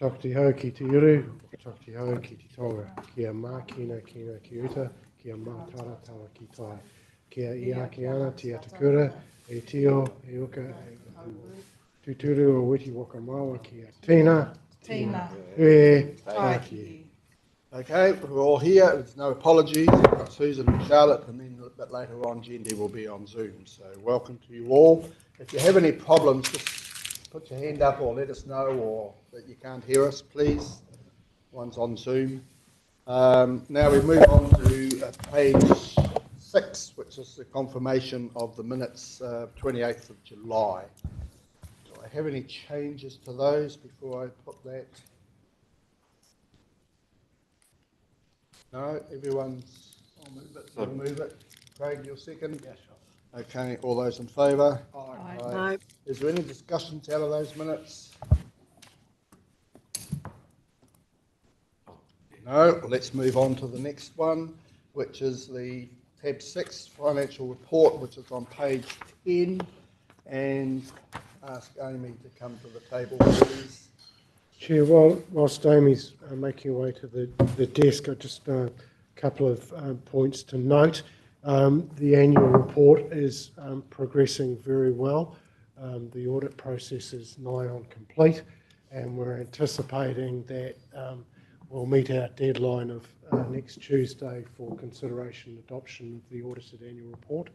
Takti hau ki te uru, takti hau ki te tonga, kia mākina kina ki uta, kia mātara tawa ki tai, kia ia ki ana ti atakura, e tio, e uka, e tuturu o witi waka mawa, kia tina, e tāki. Okay, we're all here. There's no apologies. We've got Susan and Charlotte, and then a bit later on, Jendi will be on Zoom. So welcome to you all. If you have any problems, just put your hand up or let us know, or that you can't hear us, please. One's on Zoom. Now we move on to page 6, which is the confirmation of the minutes, 28th of July. Do I have any changes to those before I put that? No, everyone's. I'll move it. You'll move it. Craig, you're second. Yeah, sure. Okay, all those in favour? Aye. Aye. Is there any discussions out of those minutes? No. Well, let's move on to the next one, which is the tab 6 financial report, which is on page 10, and ask Amy to come to the table, please. Chair, whilst Amy's making her way to the desk, just a couple of points to note. The annual report is progressing very well. The audit process is nigh on complete, and we're anticipating that we'll meet our deadline of next Tuesday for consideration and adoption of the audited annual report.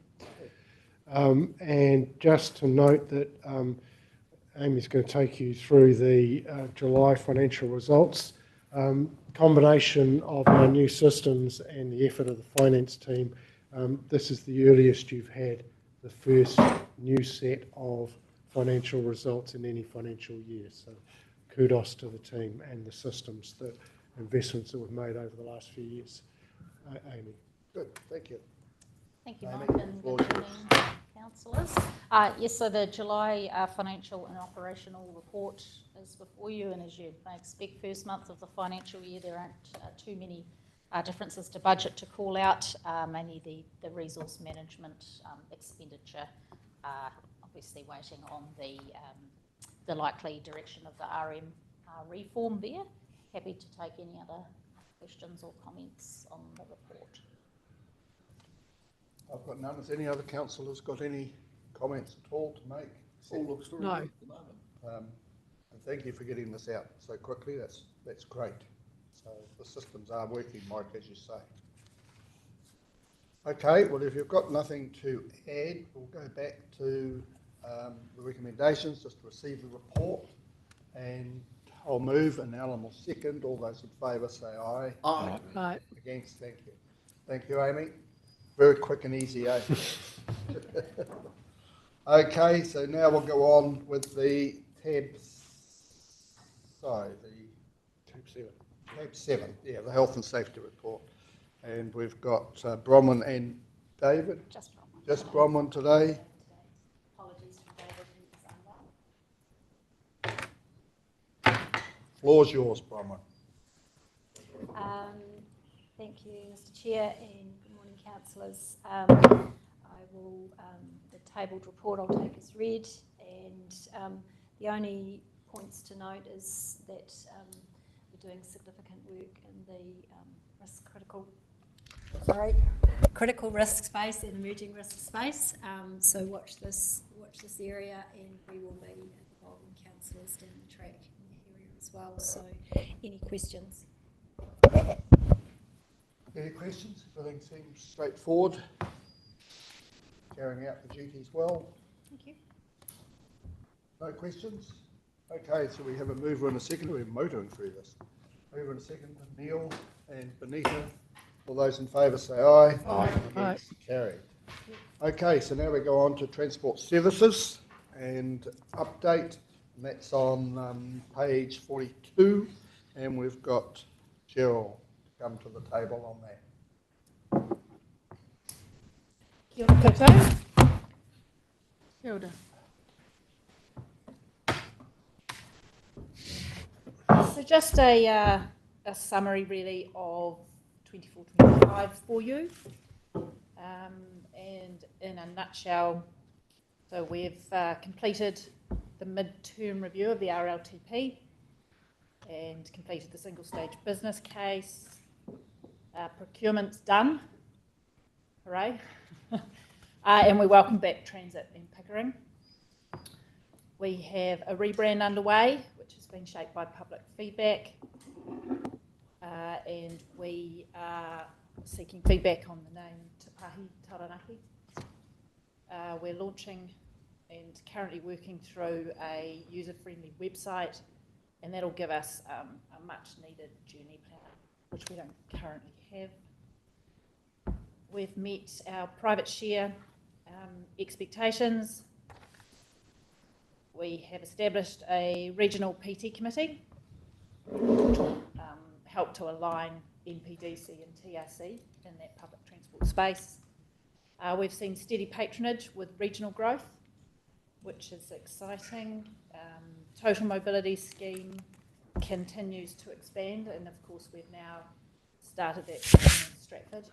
And just to note that Amy's going to take you through the July financial results. Combination of our new systems and the effort of the finance team, this is the earliest you've had the first new set of financial results in any financial year. So kudos to the team and the systems, the investments that we've made over the last few years. Amy. Good, thank you. Thank you, Mike, and good morning, councillors. Yes, so the July financial and operational report is before you, and as you may expect, first month of the financial year, there aren't too many differences to budget to call out, mainly the resource management expenditure, obviously waiting on the likely direction of the RM reform there. Happy to take any other questions or comments on the report. I've got none. Has any other councillors got any comments at all to make? All looks very good at the moment. And thank you for getting this out so quickly. That's great. So the systems are working, Mike, as you say. Okay, well, if you've got nothing to add, we'll go back to the recommendations, just to receive the report. And I'll move, and Alan will second. All those in favour say aye. Aye. Aye. Against, thank you. Thank you, Amy. Very quick and easy, eh? Okay, so now we'll go on with the tab 7. Tab 7, yeah, the health and safety report. And we've got Bronwyn and David. Just Bronwyn. Just Bronwyn today. Apologies for David. Floor's yours, Bronwyn. Thank you, Mr. Chair, and good morning, councillors. The tabled report I'll take as read, and the only points to note is that we're doing significant work in the critical risk space and emerging risk space. So watch this area, and we will be involving councillors down the track in that area as well. So, any questions? Any questions? Everything seems straightforward. Carrying out the duties well. Thank you. No questions? Okay, so we have a mover and a second. We're motoring through this. Mover and a second, Neil and Benita. All those in favour say aye. Aye. Against, carried. Okay, so now we go on to transport services and update. And that's on page 42, and we've got Cheryl to come to the table on that. Kia ora koutou. Kia ora. So just a summary really of 24-25 for you, and in a nutshell, so we've completed the mid-term review of the RLTP. and completed the single stage business case. Procurement's done. Hooray. And we welcome back Transit and Pickering. We have a rebrand underway, which has been shaped by public feedback. And we are seeking feedback on the name Te Pahi Taranaki. We're launching and currently working through a user-friendly website, and that'll give us a much-needed journey planner, which we don't currently have. We've met our private share expectations. We have established a regional PT committee to help to align NPDC and TRC in that public transport space. We've seen steady patronage with regional growth, which is exciting. Total mobility scheme continues to expand, and of course we've now started that in Stratford.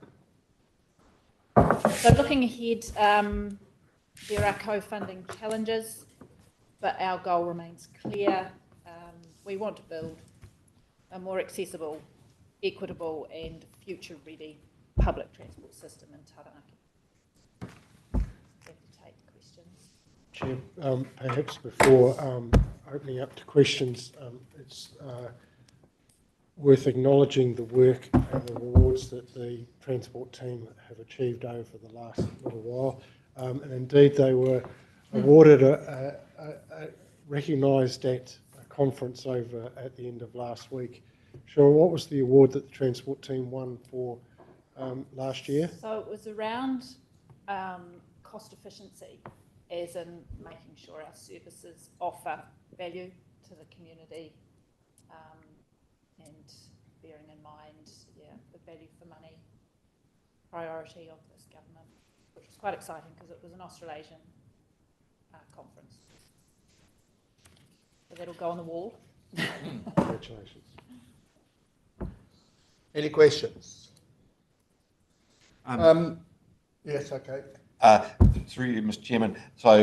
So looking ahead, there are co-funding challenges, but our goal remains clear. We want to build a more accessible, equitable and future-ready public transport system in Taranaki. Happy to take questions. Chair, perhaps before opening up to questions, it's worth acknowledging the work and the rewards that the transport team have achieved over the last little while. And indeed, they were awarded recognised at a conference over at the end of last week. Cheryl, what was the award that the transport team won for last year? So it was around cost efficiency, as in making sure our services offer value to the community, and bearing in mind, the value for money priority of this government, which was quite exciting because it was an Australasian conference. So that'll go on the wall. Congratulations. Any questions? Yes, okay. Through you, Mr. Chairman. So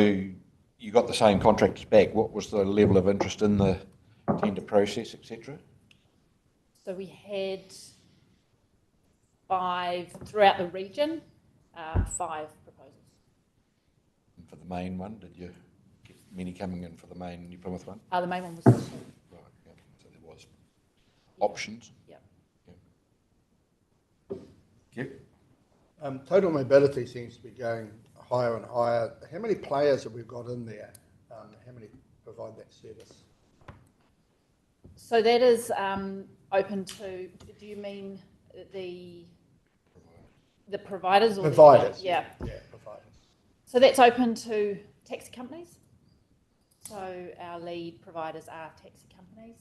you got the same contractors back. What was the level of interest in the tender process, etc.? So we had 5 throughout the region, 5 proposals. And for the main one, did you get many coming in for the main New Plymouth one? The main one was 2. Right, yeah. So there was options. Yep. Yep. Total mobility seems to be going higher and higher. How many players have we got in there? How many provide that service? So that is open to, do you mean the providers? Or Providers. Yeah, providers. so that's open to taxi companies. So our lead providers are taxi companies.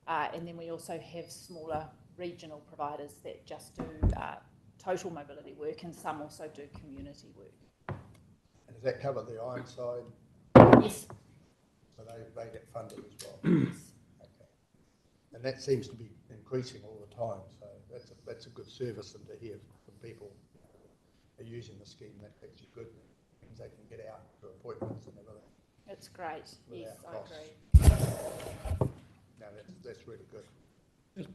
And then we also have smaller regional providers that just do total mobility work, and some also do community work. And does that cover the Ironside? Yes. So they get funded as well? Yes. Okay. And that seems to be increasing all the time, so that's a good service, and to hear from people who are using the scheme, that's actually good. Means they can get out to appointments and everything. It's great. Yes, I cost. agree. No, that's really good.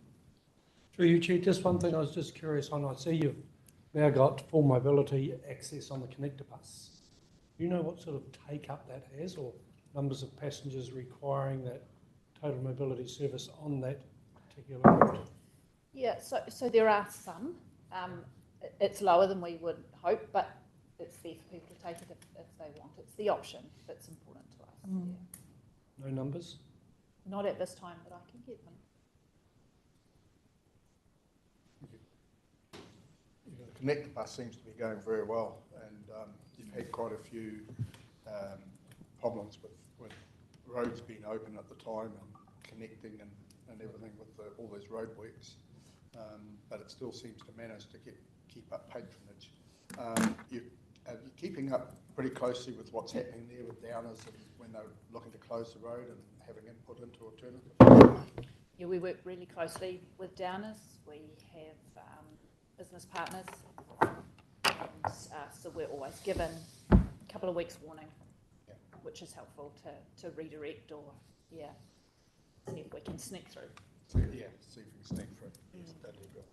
Through you, Chair, just one thing I was just curious on. I see you've now got full mobility access on the Connector bus. Do you know what sort of take-up that has, or numbers of passengers requiring that total mobility service on that particular route? Yeah, so there are some. It's lower than we would hope, but it's there for people to take it if they want. It's the option that's important to us. Yeah. No numbers? Not at this time, but I can get them. The Connector bus seems to be going very well, and you've had quite a few problems with roads being open at the time and connecting and everything with all those roadworks, but it still seems to manage to keep up patronage. Are you keeping up pretty closely with what's happening there with Downers and when they're looking to close the road and having input into alternatives? Yeah, we work really closely with Downers. We have business partners, and so we're always given a couple of weeks warning, which is helpful to redirect or see if we can sneak through. Yeah, see if we can sneak through. Yes, that'd be good.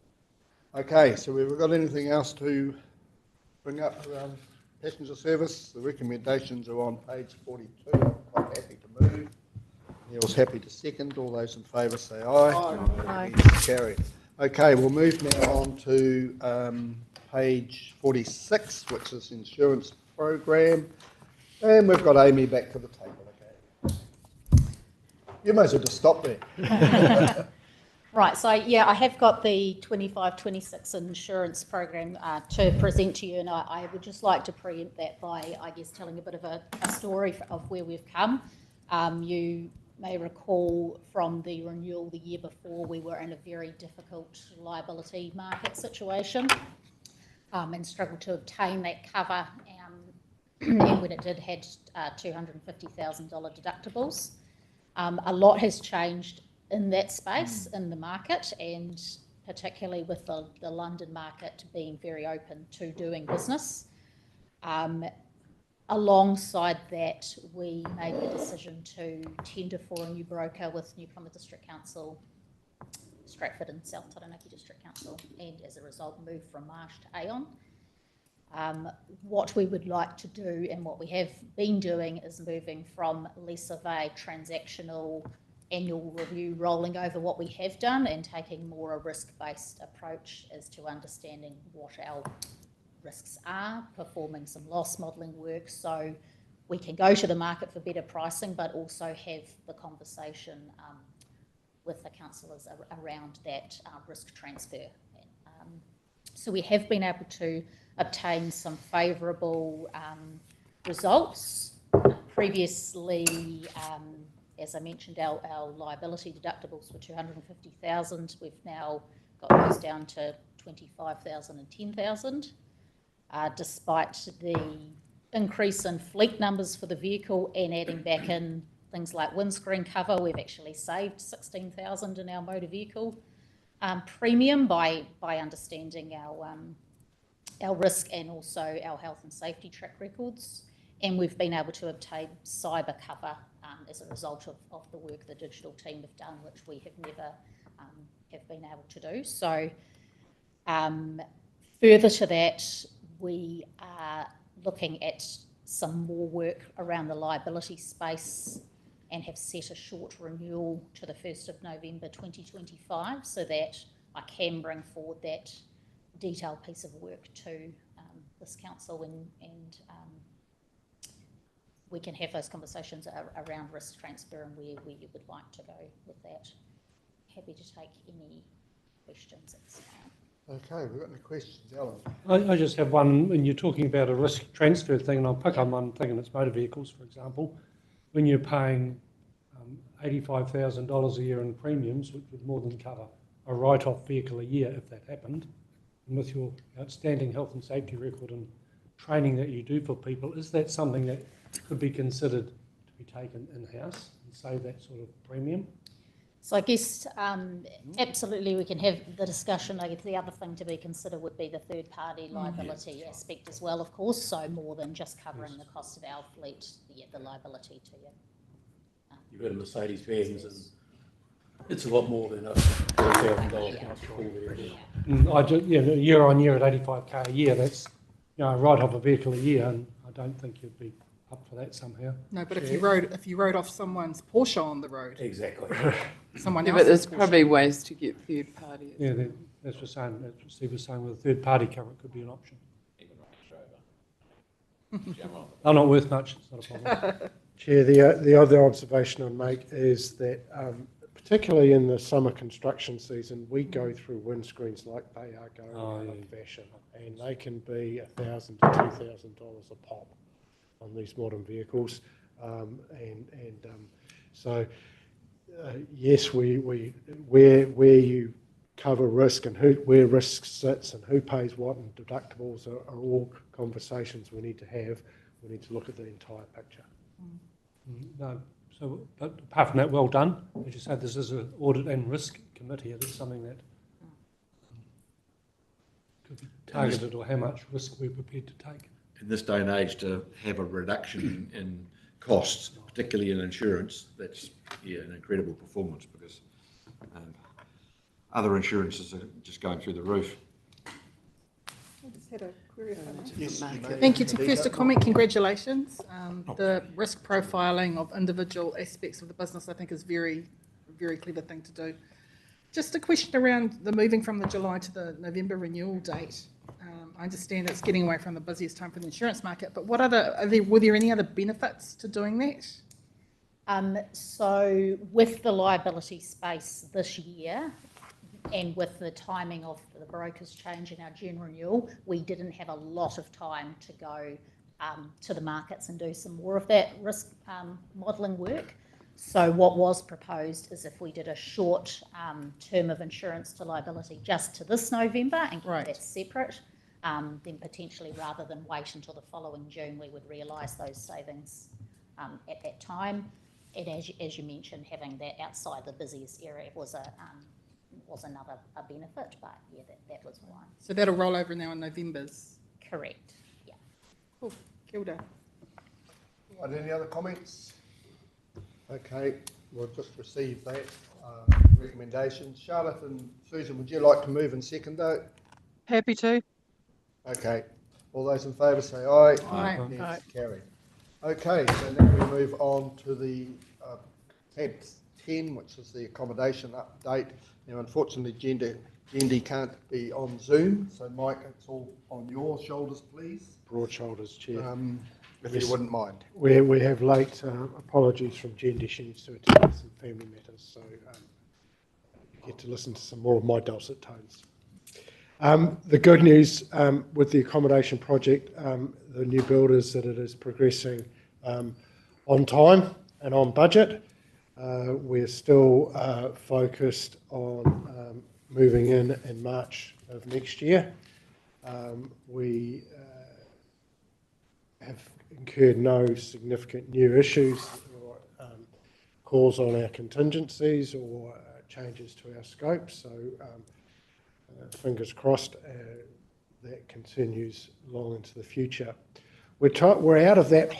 Okay, so we've got anything else to bring up around passenger service? The recommendations are on page 42. I'm quite happy to move. Neil's happy to second. All those in favour say aye. Aye. Against, carried. Okay, we'll move now on to page 46, which is insurance program. And we've got Amy back to the table. Okay. You might as well just stop there. Right, so yeah, I have got the 25-26 insurance program to present to you, and I would just like to preempt that by, I guess, telling a bit of a story of where we've come. You may recall from the renewal the year before, we were in a very difficult liability market situation and struggled to obtain that cover, and when it did, had $250,000 deductibles. A lot has changed in that space, in the market, and particularly with the London market being very open to doing business. Alongside that, we made the decision to tender for a new broker with Newcomer District Council, Stratford and South Taranaki District Council, and as a result moved from Marsh to Aon. What we would like to do, and what we have been doing, is moving from less of a transactional annual review, rolling over what we have done, and taking more a risk-based approach as to understanding what our risks are, performing some loss modelling work so we can go to the market for better pricing, but also have the conversation with the councillors around that risk transfer. So we have been able to obtain some favourable results. Previously, as I mentioned, our liability deductibles were $250,000. We've now got those down to $25,000 and $10,000. Despite the increase in fleet numbers for the vehicle and adding back in things like windscreen cover, we've actually saved $16,000 in our motor vehicle premium by understanding our risk and also our health and safety track records. And we've been able to obtain cyber cover as a result of the work the digital team have done, which we have never have been able to do. So further to that, we are looking at some more work around the liability space and have set a short renewal to the 1st of November 2025 so that I can bring forward that detailed piece of work to this council and we can have those conversations around risk transfer and where you would like to go with that. Happy to take any questions at this time. Okay, we've got any questions, Alan? I just have one. When you're talking about a risk transfer thing, and I'll pick on one thing, and it's motor vehicles, for example. When you're paying $85,000 a year in premiums, which would more than cover a write-off vehicle a year if that happened, and with your outstanding health and safety record and training that you do for people, is that something that could be considered to be taken in-house and save that sort of premium? So I guess absolutely we can have the discussion. I guess the other thing to be considered would be the third-party liability aspect as well, of course, so more than just covering the cost of our fleet, the liability to you. You've got a Mercedes-Benz and it's a lot more than a $4,000 year on year at $85,000 a year, that's right off a vehicle a year, and I don't think you'd be up for that somehow. No, but if you rode off someone's Porsche on the road, Exactly. someone Yeah, else's but there's Porsche. probably ways to get third party. Yeah, that's what Steve was saying, with a third party cover, it could be an option. They're not worth much, it's not a problem. Chair, the other observation I'd make is that particularly in the summer construction season, we go through windscreens like they are going out of fashion, and they can be $1,000 to $2,000 a pop on these modern vehicles, so yes, where you cover risk and where risk sits and who pays what and deductibles are all conversations we need to have. We need to look at the entire picture. No, so but apart from that, well done. As you said, this is an audit and risk committee. It is something that could be targeted, or how much risk we're prepared to take. In this day and age, to have a reduction in costs, particularly in insurance, that's an incredible performance, because other insurances are just going through the roof. I just had a query if I may. Yes, you may. Thank you. First a comment, congratulations. The risk profiling of individual aspects of the business I think is very clever thing to do. Just a question around the moving from the July to the November renewal date. I understand it's getting away from the busiest time for the insurance market, but what were there any other benefits to doing that? So with the liability space this year, and with the timing of the broker's change in our June renewal, we didn't have a lot of time to go to the markets and do some more of that risk modelling work. So what was proposed is if we did a short term of insurance to liability just to this November and keep that separate, then potentially rather than wait until the following June, we would realise those savings at that time. And as you mentioned, having that outside the busiest area was another benefit, but yeah, that was one. So that'll roll over now in November's? Correct, yeah. Cool, kia ora. Right, any other comments? Okay, we'll just receive that recommendation. Charlotte and Susan, would you like to move and second that? Happy to. Okay, all those in favour say aye. Aye. Yes, carried. Okay, so now we move on to the tab 10, which is the accommodation update. Now, unfortunately, Jendi can't be on Zoom, so Mike, it's all on your shoulders, please. Broad shoulders, Chair. If you wouldn't mind. We have late apologies from Jendi. She needs to attend some family matters, so you get to listen to some more of my dulcet tones. The good news with the accommodation project, the new build is that it is progressing on time and on budget. We're still focused on moving in March of next year. We have incurred no significant new issues or calls on our contingencies or changes to our scope. So fingers crossed that continues long into the future. We're out of that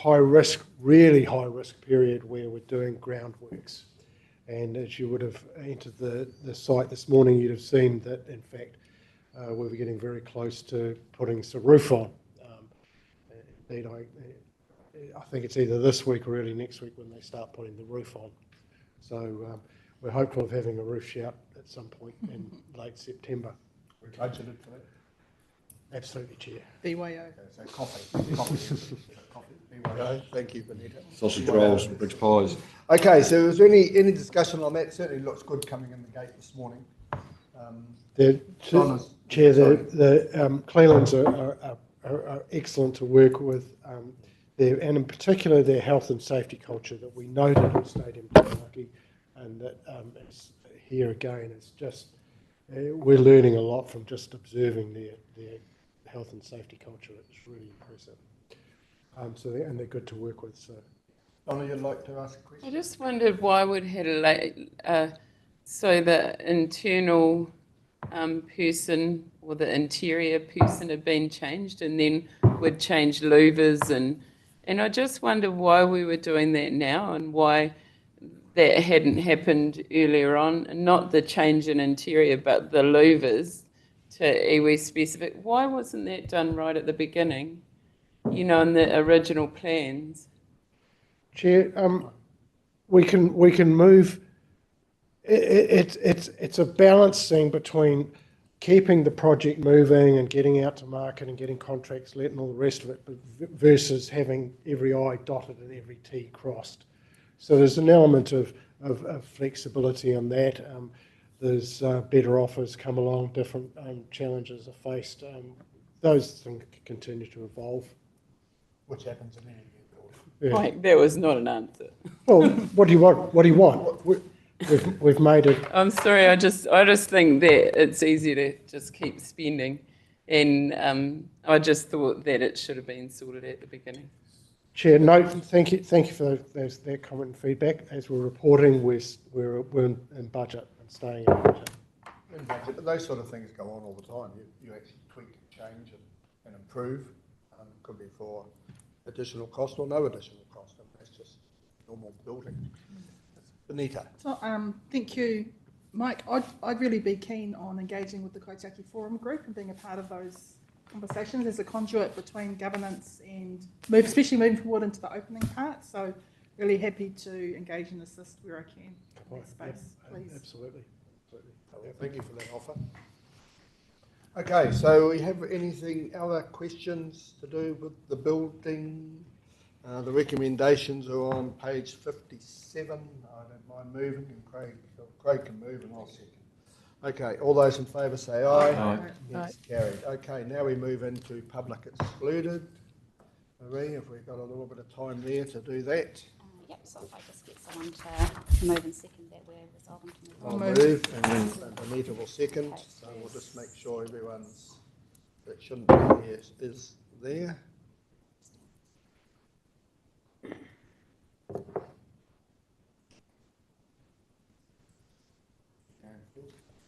really high risk period where we're doing groundworks. And as you would have entered the site this morning, you'd have seen that, in fact, we were getting very close to putting some roof on. Indeed, I think it's either this week or early next week when they start putting the roof on. So we're hopeful of having a roof shout at some point in late September. We budgeted for that. Absolutely, Chair. BYO. Okay, so coffee. BYO. Thank you, Benita. Sausage rolls and bridge pies. Okay, so is there any discussion on that? Certainly looks good coming in the gate this morning. Chair, the Clelands are excellent to work with, and in particular their health and safety culture that we noted in Stadium Taranaki, and that it's here again. It's just we're learning a lot from just observing their health and safety culture. It's really impressive. And they're good to work with. So, Donna, you'd like to ask a question? I just wondered why we'd had so the internal person or the interior person had been changed, and then we'd changed louvers, and I just wonder why we were doing that now and why that hadn't happened earlier on. Not the change in interior, but the louvers to iwi specific. Why wasn't that done right at the beginning? You know, in the original plans. Chair, we can move. It's a balancing between keeping the project moving and getting out to market and getting contracts let and all the rest of it, versus having every I dotted and every T crossed. So there's an element of flexibility on that. There's better offers come along, different challenges are faced. Those things continue to evolve. Which happens in any new build. Yeah. Like, that was not an answer. Well, what do you want? What do you want? We've made it. I'm sorry, I just think that it's easy to just keep spending, and I just thought that it should have been sorted at the beginning. Chair, no, thank you for that comment and feedback. As we're reporting, we're in budget and staying in budget. In budget, but those sort of things go on all the time. You actually tweak and change and improve. Could be for additional cost or no additional cost. And that's just normal building. Benita. So, thank you, Mike, I'd really be keen on engaging with the Kaitiaki Forum group and being a part of those conversations as a conduit between governance and especially moving forward into the opening part. So really happy to engage and assist where I can in that space, please. Absolutely. Absolutely. Well, thank you for that offer. Okay, so we have anything, other questions to do with the building? The recommendations are on page 57. I don't mind moving, and Craig can move and I'll second. Okay, all those in favour say aye. Aye. Yes, carried. Okay, now we move into public excluded. Marie, have we got a little bit of time there to do that? Yep, so if I just get someone to move and second that, we're resolving to move I'll on. move and then Anita will second. So we'll just make sure everyone's that shouldn't be here is there.